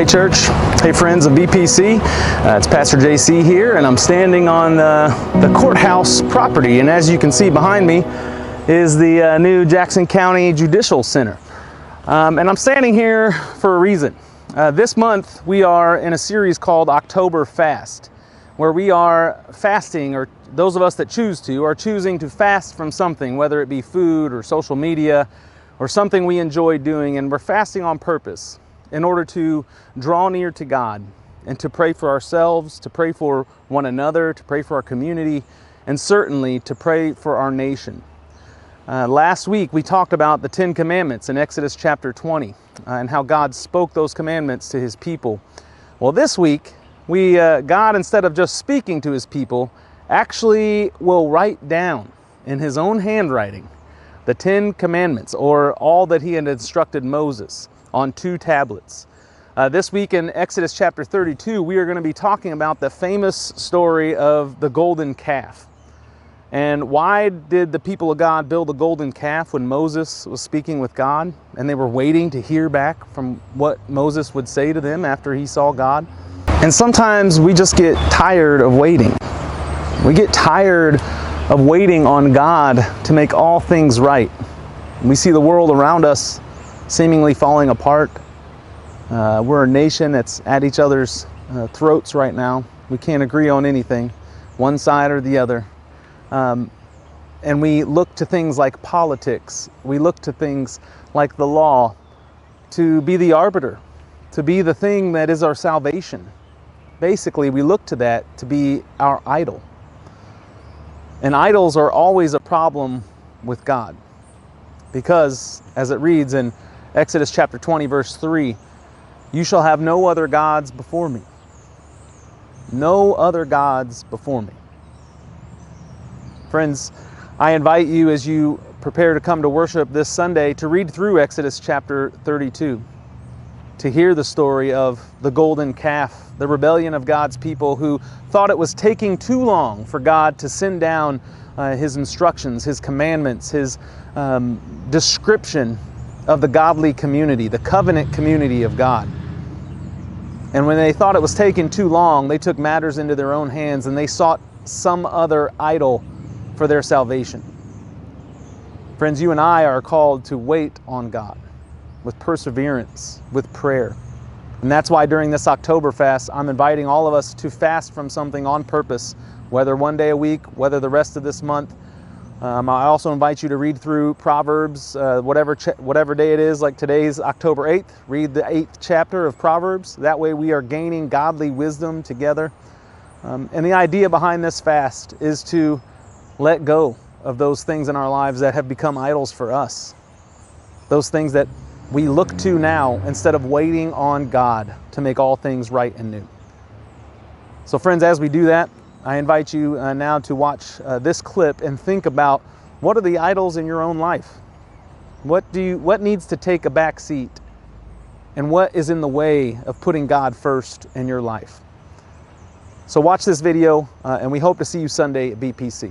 Hey church, hey friends of BPC, it's Pastor JC here, and I'm standing on the courthouse property, and as you can see behind me is the new Jackson County Judicial Center. And I'm standing here for a reason. This month we are in a series called October Fast, where we are fasting, or those of us that choose to, are choosing to fast from something, whether it be food or social media or something we enjoy doing, and we're fasting on purpose in order to draw near to God and to pray for ourselves, to pray for one another, to pray for our community, and certainly to pray for our nation. Last week we talked about the 10 Commandments in Exodus chapter 20 and how God spoke those commandments to His people. Well, this week God, instead of just speaking to His people, actually will write down in His own handwriting the 10 Commandments, or all that He had instructed Moses, on 2 tablets. This week in Exodus chapter 32, we are going to be talking about the famous story of the golden calf. And why did the people of God build a golden calf when Moses was speaking with God and they were waiting to hear back from what Moses would say to them after he saw God? And sometimes we just get tired of waiting. We get tired of waiting on God to make all things right. We see the world around us seemingly falling apart. We're a nation that's at each other's throats right now. We can't agree on anything, one side or the other. And we look to things like politics. We look to things like the law to be the arbiter, to be the thing that is our salvation. Basically, we look to that to be our idol. And idols are always a problem with God, because as it reads in Exodus chapter 20, verse 3, "You shall have no other gods before me." No other gods before me. Friends, I invite you, as you prepare to come to worship this Sunday, to read through Exodus chapter 32, to hear the story of the golden calf, the rebellion of God's people who thought it was taking too long for God to send down His instructions, His commandments, His description of the godly community, the covenant community of God. And when they thought it was taking too long, they took matters into their own hands and they sought some other idol for their salvation. Friends, you and I are called to wait on God with perseverance, with prayer. And that's why during this October fast, I'm inviting all of us to fast from something on purpose, whether one day a week, whether the rest of this month. I also invite you to read through Proverbs, whatever day it is, like today's October 8th, read the 8th chapter of Proverbs. That way we are gaining godly wisdom together. And the idea behind this fast is to let go of those things in our lives that have become idols for us. Those things that we look to now instead of waiting on God to make all things right and new. So friends, as we do that, I invite you now to watch this clip and think about, what are the idols in your own life? What needs to take a back seat? And what is in the way of putting God first in your life? So watch this video, and we hope to see you Sunday at BPC.